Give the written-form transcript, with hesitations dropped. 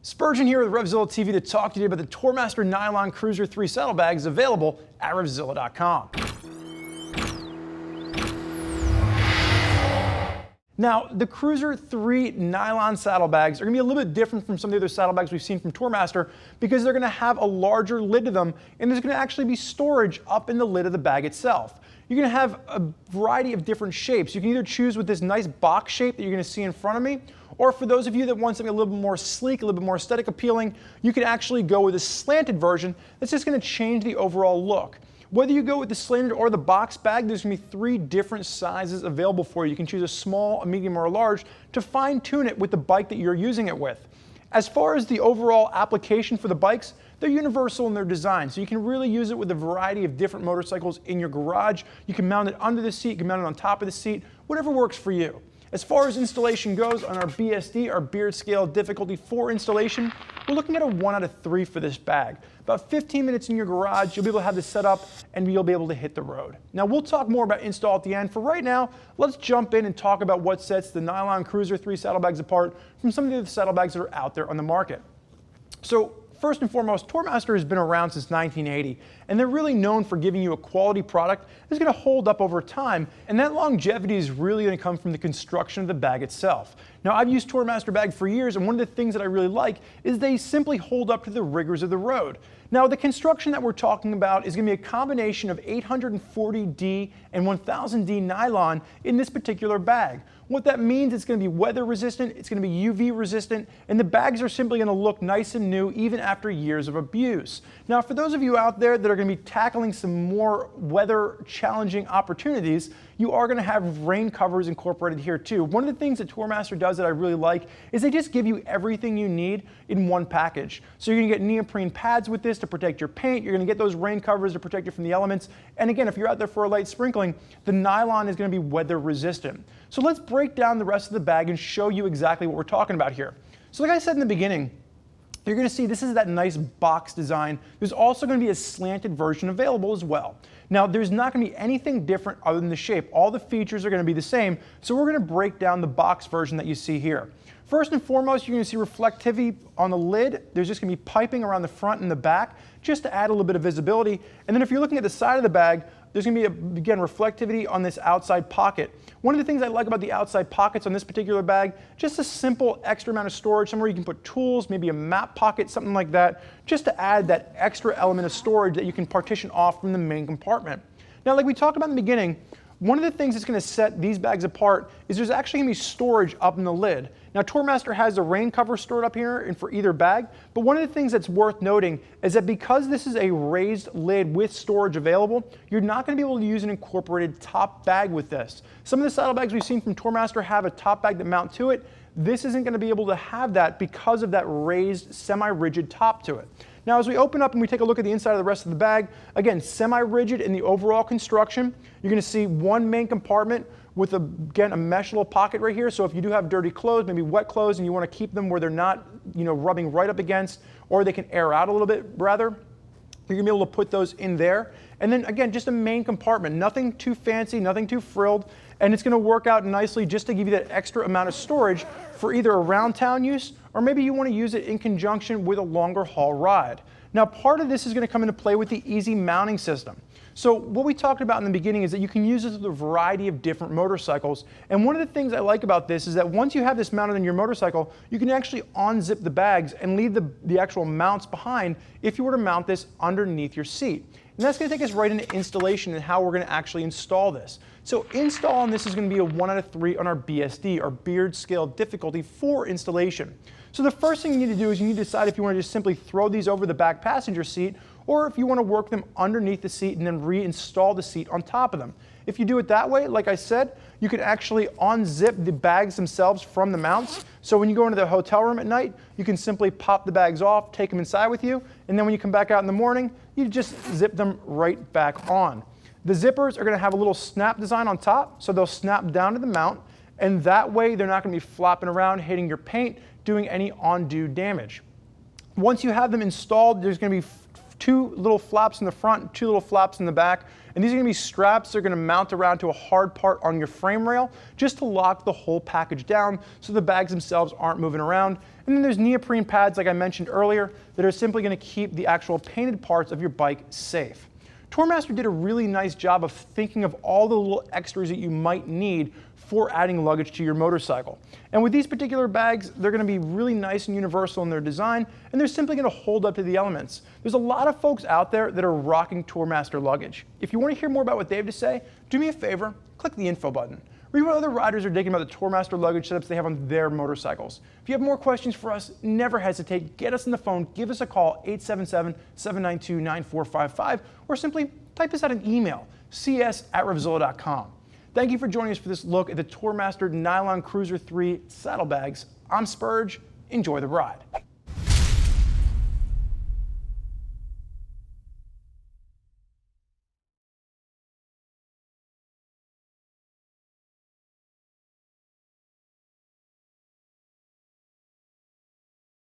Spurgeon here with RevZilla TV to talk to you about the Tourmaster Nylon Cruiser 3 saddlebags available at RevZilla.com. Now, the Cruiser 3 nylon saddlebags are going to be a little bit different from some of the other saddlebags we've seen from Tourmaster because they're going to have a larger lid to them, and there's going to actually be storage up in the lid of the bag itself. You're going to have a variety of different shapes. You can either choose with this nice box shape that you're going to see in front of me, or for those of you that want something a little bit more sleek, a little bit more aesthetic appealing, you can actually go with a slanted version that's just going to change the overall look. Whether you go with the slanted or the box bag, there's going to be 3 different sizes available for you. You can choose a small, a medium, or a large to fine-tune it with the bike that you're using it with. As far as the overall application for the bikes, they're universal in their design, so you can really use it with a variety of different motorcycles in your garage. You can mount it under the seat, you can mount it on top of the seat, whatever works for you. As far as installation goes, on our BSD, our beard scale difficulty 4 installation, we're looking at a 1 out of 3 for this bag. About 15 minutes in your garage, you'll be able to have this set up and you'll be able to hit the road. Now we'll talk more about install at the end. For right now, let's jump in and talk about what sets the Nylon Cruiser 3 saddlebags apart from some of the other saddlebags that are out there on the market. So first and foremost, Tourmaster has been around since 1980, and they're really known for giving you a quality product that's going to hold up over time, and that longevity is really going to come from the construction of the bag itself. Now, I've used Tourmaster bags for years, and one of the things that I really like is they simply hold up to the rigors of the road. Now, the construction that we're talking about is going to be a combination of 840D and 1000D nylon in this particular bag. What that means, it's going to be weather resistant, it's going to be UV resistant, and the bags are simply going to look nice and new even after years of abuse. Now, for those of you out there that are going to be tackling some more weather challenging opportunities, you are going to have rain covers incorporated here too. One of the things that Tourmaster does that I really like is they just give you everything you need in one package. So you're going to get neoprene pads with this to protect your paint, you're going to get those rain covers to protect you from the elements, and again, if you're out there for a light sprinkling, the nylon is going to be weather resistant. So let's break down the rest of the bag and show you exactly what we're talking about here. So like I said in the beginning, you're going to see this is that nice box design. There's also going to be a slanted version available as well. Now, there's not going to be anything different other than the shape. All the features are going to be the same, so we're going to break down the box version that you see here. First and foremost, you're going to see reflectivity on the lid. There's just going to be piping around the front and the back just to add a little bit of visibility. And then if you're looking at the side of the bag, there's going to be, again, reflectivity on this outside pocket. One of the things I like about the outside pockets on this particular bag, just a simple extra amount of storage, somewhere you can put tools, maybe a map pocket, something like that, just to add that extra element of storage that you can partition off from the main compartment. Now, like we talked about in the beginning, one of the things that's going to set these bags apart is there's actually going to be storage up in the lid. Now, Tourmaster has a rain cover stored up here and for either bag, but one of the things that's worth noting is that because this is a raised lid with storage available, you're not going to be able to use an incorporated top bag with this. Some of the saddlebags we've seen from Tourmaster have a top bag that mount to it. This isn't going to be able to have that because of that raised semi-rigid top to it. Now, as we open up and we take a look at the inside of the rest of the bag, again, semi-rigid in the overall construction. You're going to see one main compartment with, again, a mesh little pocket right here. So if you do have dirty clothes, maybe wet clothes, and you want to keep them where they're not, rubbing right up against, or they can air out a little bit, rather, you're going to be able to put those in there. And then, again, just a main compartment. Nothing too fancy, nothing too frilled, and it's going to work out nicely just to give you that extra amount of storage for either around town use, or maybe you want to use it in conjunction with a longer haul ride. Now, part of this is going to come into play with the easy mounting system. So what we talked about in the beginning is that you can use this with a variety of different motorcycles. And one of the things I like about this is that once you have this mounted on your motorcycle, you can actually unzip the bags and leave the actual mounts behind if you were to mount this underneath your seat. And that's going to take us right into installation and how we're going to actually install this. So install on this is going to be a 1 out of 3 on our BSD, our beard scale difficulty 4 installation. So the first thing you need to do is you need to decide if you want to just simply throw these over the back passenger seat, or if you want to work them underneath the seat and then reinstall the seat on top of them. If you do it that way, like I said, you can actually unzip the bags themselves from the mounts. So when you go into the hotel room at night, you can simply pop the bags off, take them inside with you, and then when you come back out in the morning, you just zip them right back on. The zippers are going to have a little snap design on top, so they'll snap down to the mount, and that way they're not going to be flopping around, hitting your paint, doing any undue damage. Once you have them installed, there's going to be 2 little flaps in the front, 2 little flaps in the back, and these are going to be straps that are going to mount around to a hard part on your frame rail just to lock the whole package down so the bags themselves aren't moving around. And then there's neoprene pads, like I mentioned earlier, that are simply going to keep the actual painted parts of your bike safe. Tourmaster did a really nice job of thinking of all the little extras that you might need for adding luggage to your motorcycle. And with these particular bags, they're going to be really nice and universal in their design, and they're simply going to hold up to the elements. There's a lot of folks out there that are rocking Tourmaster luggage. If you want to hear more about what they have to say, do me a favor, click the info button. Read what other riders are digging about the Tourmaster luggage setups they have on their motorcycles. If you have more questions for us, never hesitate. Get us on the phone, give us a call, 877-792-9455, or simply type us out an email, cs@revzilla.com. Thank you for joining us for this look at the Tourmaster Nylon Cruiser 3 saddlebags. I'm Spurge. Enjoy the ride.